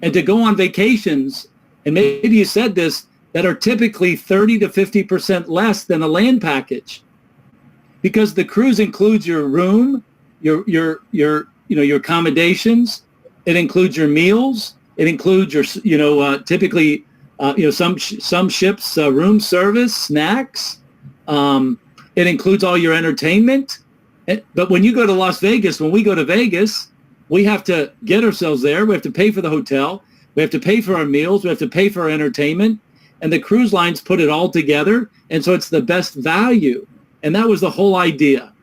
And to go on vacations, and maybe you said this, that are typically 30 to 50% less than a land package, because the cruise includes your room, your accommodations. It includes your meals. It includes your typically some ships room service, snacks. It includes all your entertainment. But when you go to Las Vegas, when we go to Vegas, we have to get ourselves there. We have to pay for the hotel. We have to pay for our meals. We have to pay for our entertainment. And the cruise lines put it all together. And so it's the best value. And that was the whole idea.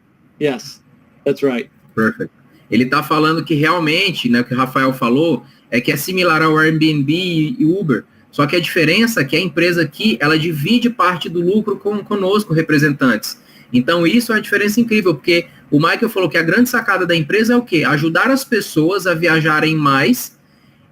Yes, that's right. Perfect. Ele está falando que realmente, né, o que o Rafael falou, é que é similar ao Airbnb e Uber. Só que a diferença é que a empresa aqui, ela divide parte do lucro conosco, representantes. Então, isso é uma diferença incrível, porque o Michael falou que a grande sacada da empresa é o quê? Ajudar as pessoas a viajarem mais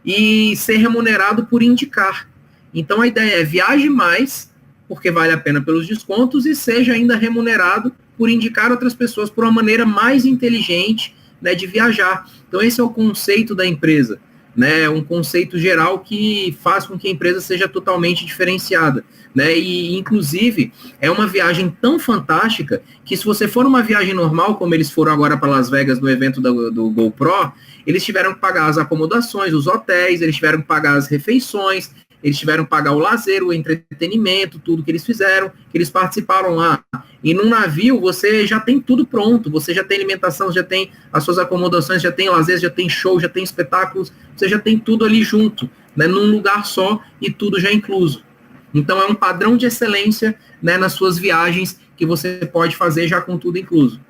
e ser remunerado por indicar. Então, a ideia é viaje mais, porque vale a pena pelos descontos, e seja ainda remunerado por indicar outras pessoas por uma maneira mais inteligente, né, de viajar. Então, esse é o conceito da empresa. Né, um conceito geral que faz com que a empresa seja totalmente diferenciada, né, e inclusive é uma viagem tão fantástica que se você for uma viagem normal, como eles foram agora para Las Vegas no evento do GoPro, eles tiveram que pagar as acomodações, os hotéis, eles tiveram que pagar as refeições, eles tiveram que pagar o lazer, o entretenimento, tudo que eles fizeram, que eles participaram lá. E num navio você já tem tudo pronto, você já tem alimentação, já tem as suas acomodações, já tem lazer, já tem show, já tem espetáculos, você já tem tudo ali junto, né, num lugar só e tudo já incluso. Então é um padrão de excelência, né, nas suas viagens que você pode fazer já com tudo incluso.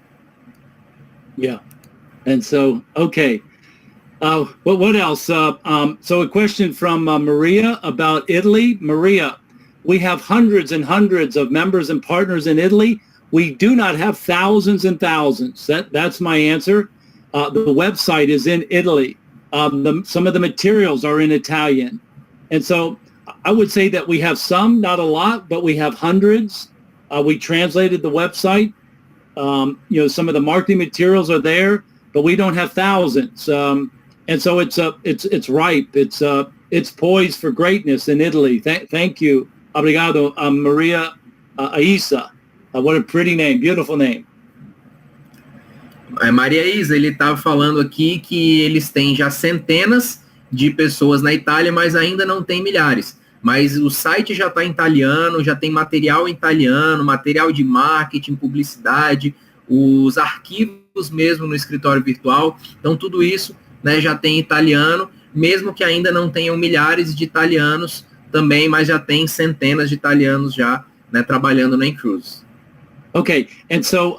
Yeah. And so, okay. What else? So a question from Maria about Italy. Maria, we have hundreds and hundreds of members and partners in Italy. We do not have thousands and thousands. That's my answer. The website is in Italy. Some of the materials are in Italian. And so I would say that we have some, not a lot, but we have hundreds. We translated the website. Some of the marketing materials are there, but we don't have thousands. And so it's ripe. It's poised for greatness in Italy. Thank you. Obrigado, Maria Aissa. What a pretty name, beautiful name. Maria Isa, ele estava falando aqui que eles têm já centenas de pessoas na Itália, mas ainda não tem milhares. Mas o site já está em italiano, já tem material em italiano, material de marketing, publicidade, os arquivos mesmo no escritório virtual. Então, tudo isso, né, já tem italiano, mesmo que ainda não tenham milhares de italianos também, mas já tem centenas de italianos já, né, trabalhando na Incruises. Okay, and so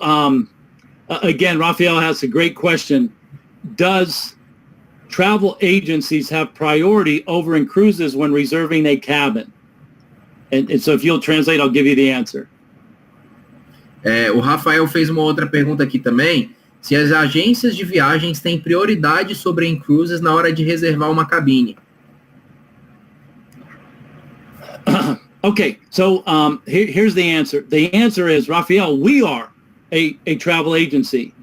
again, Rafael has a great question. Does travel agencies have priority over Incruises when reserving a cabin? And so if you'll translate, I'll give you the answer. O Rafael fez uma outra pergunta aqui também. Se as agências de viagens têm prioridade sobre Incruises na hora de reservar uma cabine. Okay, so here's the answer. The answer is, Rafael, we are a travel agency.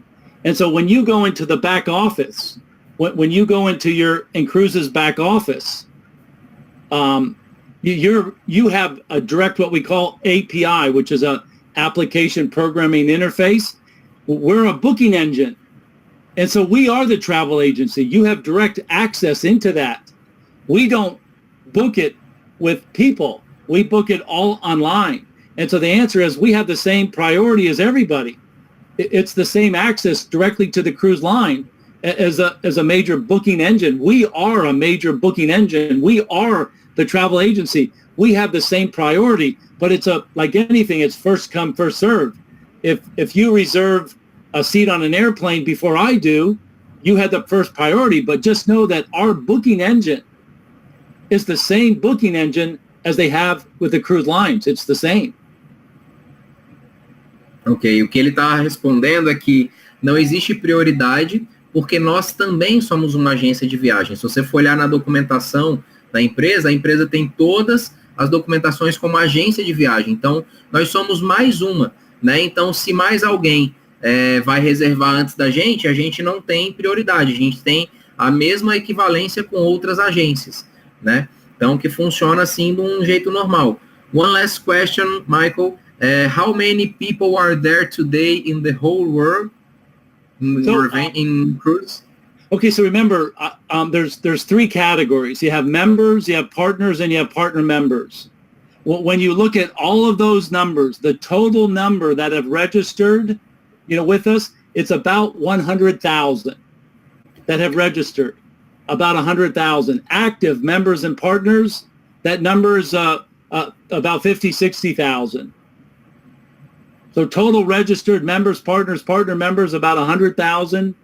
And so when you go into the back office when you go into your Incruises back office, you have a direct what we call API, which is a application programming interface. We're a booking engine. And so we are the travel agency. You have direct access into that. We don't book it with people. We book it all online. And so the answer is we have the same priority as everybody. It's the same access directly to the cruise line as a major booking engine. We are a major booking engine. We are the travel agency. We have the same priority, but it's like anything, it's first come, first served. If you reserve a seat on an airplane before I do, you had the first priority, but just know that our booking engine is the same booking engine as they have with the cruise lines. It's the same. Ok, o que ele está respondendo é que não existe prioridade porque nós também somos uma agência de viagem. Se você for olhar na documentação da empresa, a empresa tem todas as documentações como agência de viagem. Então, nós somos mais uma, né? Então, se mais alguém vai reservar antes da gente, a gente não tem prioridade. A gente tem a mesma equivalência com outras agências, né? Então, que funciona assim de um jeito normal. One last question, Michael. How many people are there today in the whole world in cruise? Okay, so remember, there's three categories. You have members, you have partners, and you have partner members. When you look at all of those numbers, the total number that have registered, with us, it's about 100,000 that have registered. About 100,000 active members and partners. That number is about 60,000. So total registered members, partners, partner members, about 100,000.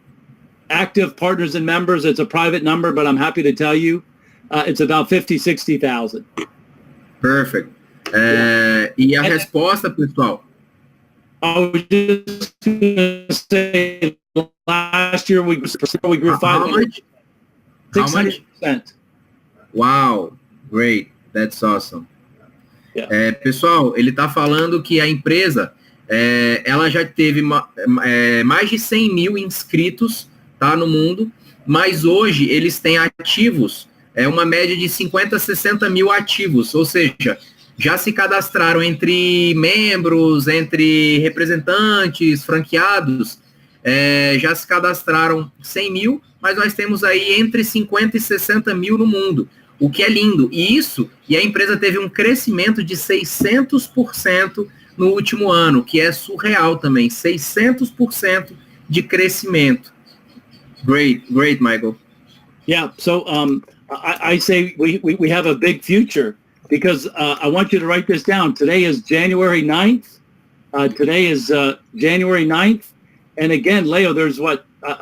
Active partners and members, it's a private number, but I'm happy to tell you, it's about 60,000. Perfect. E a resposta, pessoal? I was just going to say, last year we grew 500%. How much? 600%. Wow, great. That's awesome. Yeah. Pessoal, ele está falando que a empresa, ela já teve mais de 100 mil inscritos, tá, no mundo, mas hoje eles têm ativos, uma média de 50 a 60 mil ativos, ou seja, já se cadastraram entre membros, entre representantes, franqueados, já se cadastraram 100 mil, mas nós temos aí entre 50 e 60 mil no mundo, o que é lindo. E a empresa teve um crescimento de 600% no último ano, que é surreal também, 600% de crescimento. Great, Michael. Yeah, so I say we have a big future because I want you to write this down. Today is January 9th. January 9th. And again, Leo, there's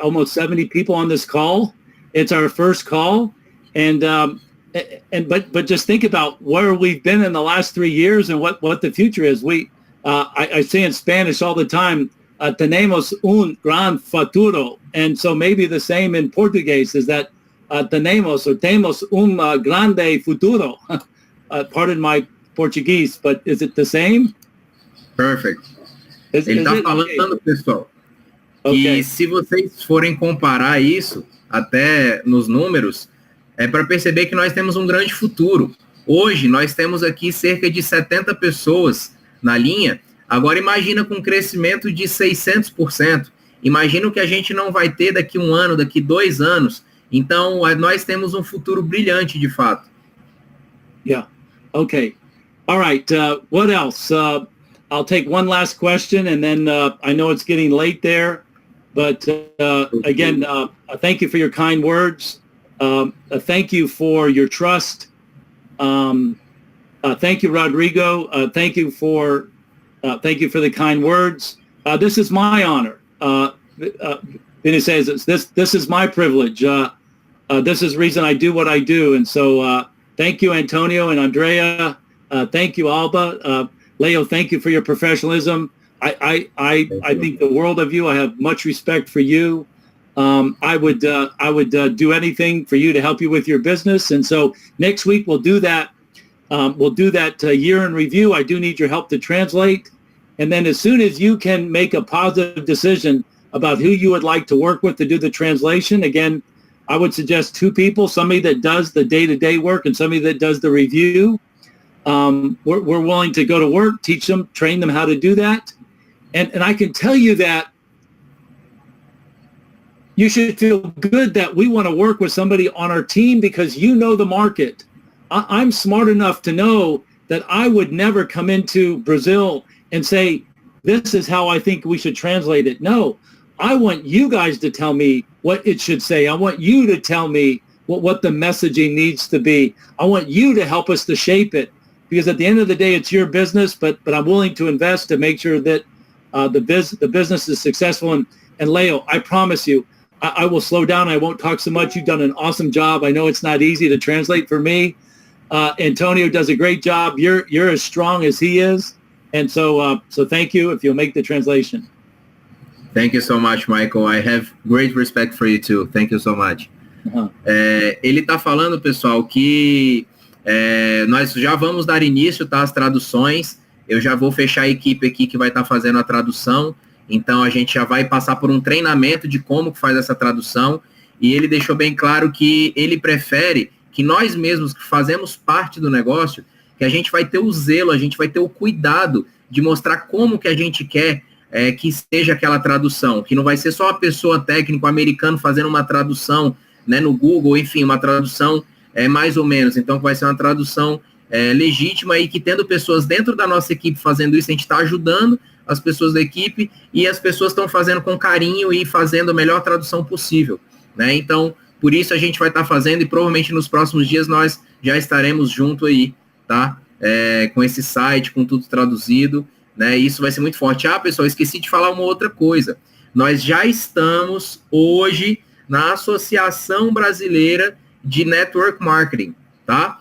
almost 70 people on this call. It's our first call. But just think about where we've been in the last 3 years and what the future is. I say in Spanish all the time, tenemos un gran futuro. And so maybe the same in Portuguese is that tenemos un grande futuro. Pardon my Portuguese, but is it the same? Perfect. Ele está falando, okay, pessoal, que se vocês forem comparar isso, até nos números, para perceber que nós temos um grande futuro. Hoje, nós temos aqui cerca de 70 pessoas na linha. Agora, imagina com um crescimento de 600%. Imagina o que a gente não vai ter daqui 1 ano, daqui 2 anos. Então, nós temos um futuro brilhante, de fato. Yeah. Okay. All right. What else? I'll take one last question, and then I know it's getting late there. But again, thank you for your kind words. Thank you for your trust. Thank you, Rodrigo. Thank you for the kind words. This is my honor. Vinny says this is my privilege. This is the reason I do what I do. And so thank you, Antonio and Andrea. Thank you, Alba. Leo, thank you for your professionalism. I think the world of you. I have much respect for you. I would do anything for you to help you with your business. And so next week we'll do that. We'll do that year in review. I do need your help to translate. And then as soon as you can make a positive decision about who you would like to work with to do the translation, again, I would suggest two people, somebody that does the day-to-day work and somebody that does the review. We're willing to go to work, teach them, train them how to do that. And I can tell you that you should feel good that we want to work with somebody on our team because you know the market. I'm smart enough to know that I would never come into Brazil and say, this is how I think we should translate it. No, I want you guys to tell me what it should say. I want you to tell me what the messaging needs to be. I want you to help us to shape it, because at the end of the day, it's your business, but I'm willing to invest to make sure that the business is successful. And Leo, I promise you, I will slow down. I won't talk so much. You've done an awesome job. I know it's not easy to translate for me. Antonio does a great job. You're as strong as he is. And so thank you if you'll make the translation. Thank you so much, Michael. I have great respect for you too. Thank you so much. Uh-huh. Ele está falando, pessoal, que nós já vamos dar início, tá, às traduções. Eu já vou fechar a equipe aqui que vai estar fazendo a tradução. Então, a gente já vai passar por um treinamento de como faz essa tradução. E ele deixou bem claro que ele prefere que nós mesmos que fazemos parte do negócio, que a gente vai ter o zelo, a gente vai ter o cuidado de mostrar como que a gente quer que seja aquela tradução, que não vai ser só uma pessoa técnico americano fazendo uma tradução, né, no Google, enfim, uma tradução mais ou menos. Então, vai ser uma tradução legítima e que tendo pessoas dentro da nossa equipe fazendo isso, a gente está ajudando as pessoas da equipe e as pessoas estão fazendo com carinho e fazendo a melhor tradução possível, né? Então, por isso a gente vai estar fazendo e provavelmente nos próximos dias nós já estaremos junto aí, tá? Com esse site, com tudo traduzido, né? Isso vai ser muito forte. Pessoal, esqueci de falar uma outra coisa. Nós já estamos hoje na Associação Brasileira de Network Marketing, tá?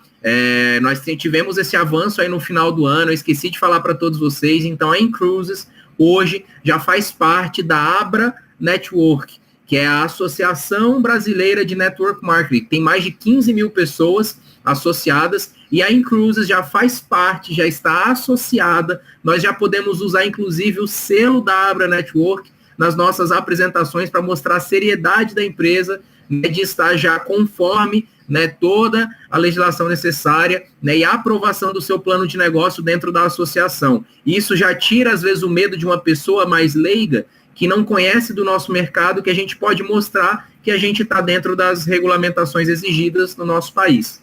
Nós tivemos esse avanço aí no final do ano, eu esqueci de falar para todos vocês, então a Incruises hoje já faz parte da Abra Network, que é a Associação Brasileira de Network Marketing. Tem mais de 15 mil pessoas associadas e a Incruises já faz parte, já está associada. Nós já podemos usar, inclusive, o selo da Abra Network nas nossas apresentações para mostrar a seriedade da empresa, né, de estar já conforme, né, toda a legislação necessária, né, e a aprovação do seu plano de negócio dentro da associação. Isso já tira, às vezes, o medo de uma pessoa mais leiga, que não conhece do nosso mercado, que a gente pode mostrar que a gente está dentro das regulamentações exigidas no nosso país.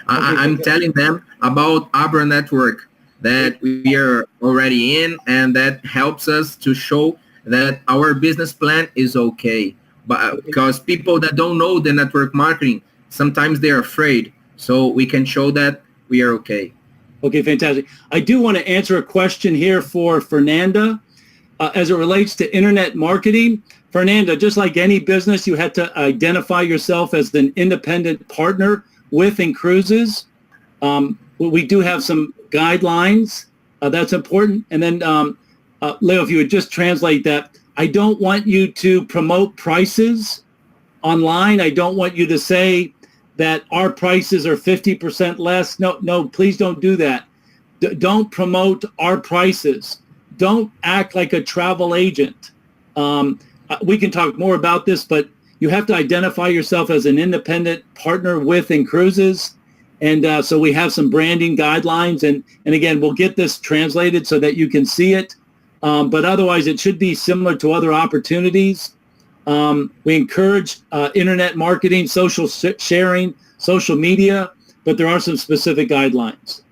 I'm telling them about Abra Network, that we are already in, and that helps us to show that our business plan is okay. But because people that don't know the network marketing, sometimes they're afraid. So we can show that we are okay. Okay, fantastic. I do want to answer a question here for Fernanda. As it relates to internet marketing, Fernanda, just like any business, you had to identify yourself as an independent partner with Incruises. We do have some guidelines. That's important. And then, Leo, if you would just translate that. I don't want you to promote prices online. I don't want you to say that our prices are 50% less. No, please don't do that. Don't promote our prices. Don't act like a travel agent. We can talk more about this, but you have to identify yourself as an independent partner with Incruises. And so we have some branding guidelines. And again, we'll get this translated so that you can see it. But otherwise, it should be similar to other opportunities. We encourage internet marketing, social sharing, social media, but there are some specific guidelines.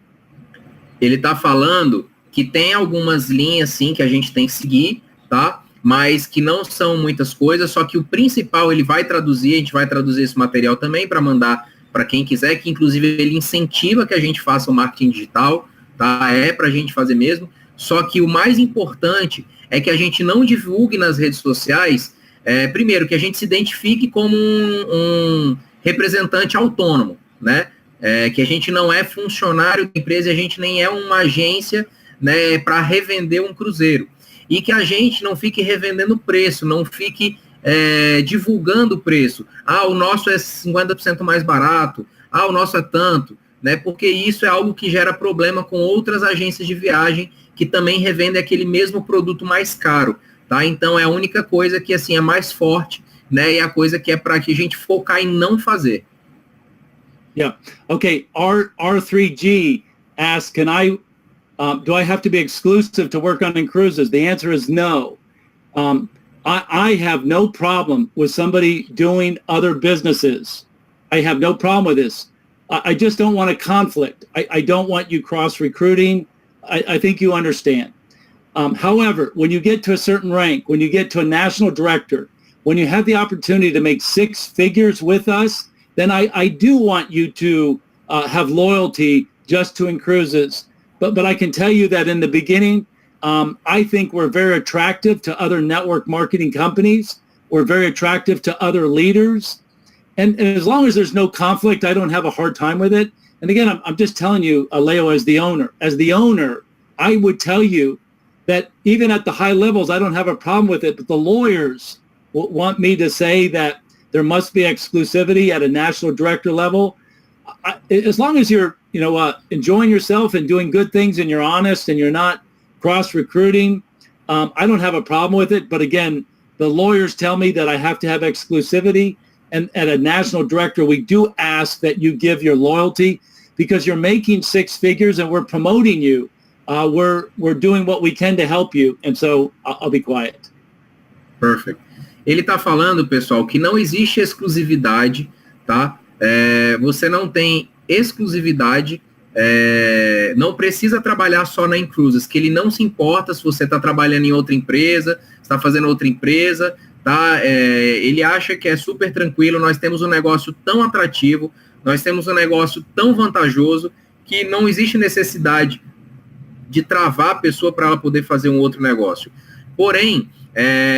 Ele está falando que tem algumas linhas, sim, que a gente tem que seguir, tá? Mas que não são muitas coisas, só que o principal ele vai traduzir, a gente vai traduzir esse material também para mandar para quem quiser, que inclusive ele incentiva que a gente faça o marketing digital, tá? É para a gente fazer mesmo. Só que o mais importante é que a gente não divulgue nas redes sociais, primeiro, que a gente se identifique como um representante autônomo, né? Que a gente não é funcionário da empresa e a gente nem é uma agência, né, para revender um cruzeiro. E que a gente não fique revendendo preço, não fique divulgando o preço. O nosso é 50% mais barato, o nosso é tanto, né? Porque isso é algo que gera problema com outras agências de viagem que também revendem aquele mesmo produto mais caro, tá? Então é a única coisa que, assim, é mais forte, né? E a coisa que é para que a gente focar em não fazer. Yeah. Okay. R3G asks, do I have to be exclusive to work on Incruises? The answer is no. I have no problem with somebody doing other businesses. I have no problem with this. I just don't want a conflict. I don't want you cross-recruiting. I think you understand. However, when you get to a certain rank, when you get to a national director, when you have the opportunity to make 6 figures with us, then I do want you to have loyalty just to Incruises. But I can tell you that in the beginning, I think we're very attractive to other network marketing companies. We're very attractive to other leaders. And as long as there's no conflict, I don't have a hard time with it. And again, I'm just telling you, Leo, as the owner, I would tell you that even at the high levels, I don't have a problem with it. But the lawyers want me to say that there must be exclusivity at a national director level. As long as you're, enjoying yourself and doing good things and you're honest and you're not cross-recruiting, I don't have a problem with it. But again, the lawyers tell me that I have to have exclusivity. And at a national director, we do ask that you give your loyalty because you're making 6 figures and we're promoting you. We're doing what we can to help you. And so I'll be quiet. Perfect. Ele está falando, pessoal, que não existe exclusividade, tá? Você não tem exclusividade, não precisa trabalhar só na Incruises, que ele não se importa se você está trabalhando em outra empresa, está fazendo outra empresa, tá? Ele acha que é super tranquilo, nós temos um negócio tão atrativo, nós temos um negócio tão vantajoso, que não existe necessidade de travar a pessoa para ela poder fazer um outro negócio. Porém,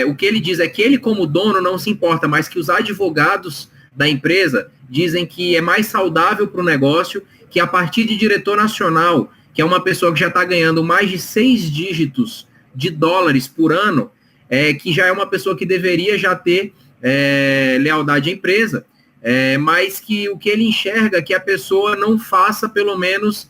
o que ele diz é que ele, como dono, não se importa, mas que os advogados da empresa dizem que é mais saudável para o negócio, que a partir de diretor nacional, que é uma pessoa que já está ganhando mais de 6 dígitos de dólares por ano, que já é uma pessoa que deveria já ter lealdade à empresa, mas que o que ele enxerga é que a pessoa não faça, pelo menos,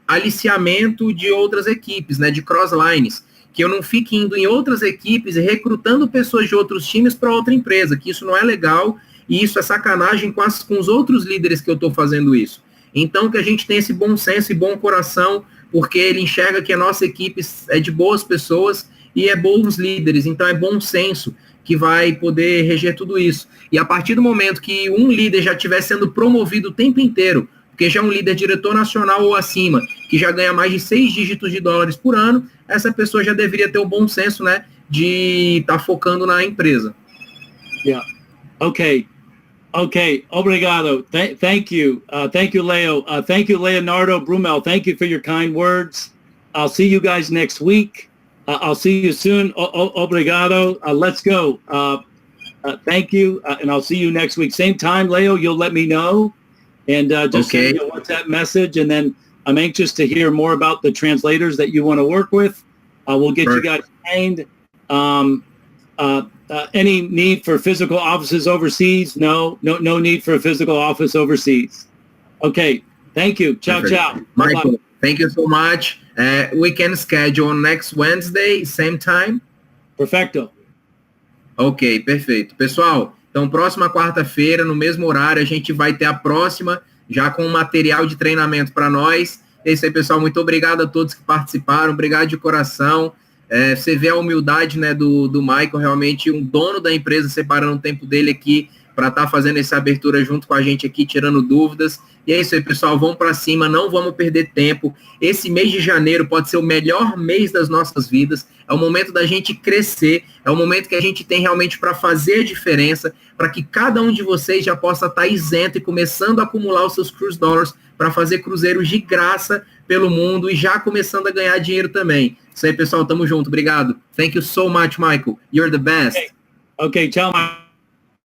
aliciamento de outras equipes, né, de crosslines, que eu não fique indo em outras equipes e recrutando pessoas de outros times para outra empresa, que isso não é legal e isso é sacanagem com os outros líderes que eu estou fazendo isso. Então, que a gente tenha esse bom senso e bom coração, porque ele enxerga que a nossa equipe é de boas pessoas e é bons líderes, então é bom senso que vai poder reger tudo isso. E a partir do momento que um líder já estiver sendo promovido o tempo inteiro, porque já é um líder diretor nacional ou acima, que já ganha mais de 6 dígitos de dólares por ano, essa pessoa já deveria ter o bom senso, né, de estar focando na empresa. Yeah. Okay. Obrigado. Thank you. Thank you, Leo. Thank you, Leonardo Brumel. Thank you for your kind words. I'll see you guys next week. I'll see you soon. Obrigado. Let's go. Thank you. And I'll see you next week. Same time, Leo, you'll let me know. And just send me a WhatsApp message. And then I'm anxious to hear more about the translators that you want to work with. We'll get you guys trained. Any need for physical offices overseas? No need for a physical office overseas. Okay. Thank you. Ciao, Perfect. ciao. Michael, thank you so much. We can schedule next Wednesday, same time? Perfecto. Ok, perfeito. Pessoal, então próxima quarta-feira, no mesmo horário, a gente vai ter a próxima, já com material de treinamento para nós. É isso aí, pessoal. Muito obrigado a todos que participaram. Obrigado de coração. Você vê a humildade, né, do Michael, realmente um dono da empresa, separando o tempo dele aqui para estar fazendo essa abertura junto com a gente aqui, tirando dúvidas. E é isso aí, pessoal. Vamos para cima, não vamos perder tempo. Esse mês de janeiro pode ser o melhor mês das nossas vidas. É o momento da gente crescer. É o momento que a gente tem realmente para fazer a diferença, para que cada um de vocês já possa estar isento e começando a acumular os seus cruise dollars para fazer cruzeiros de graça pelo mundo e já começando a ganhar dinheiro também. Isso aí, pessoal. Tamo junto. Obrigado. Thank you so much, Michael. You're the best. Okay, tchau, Michael.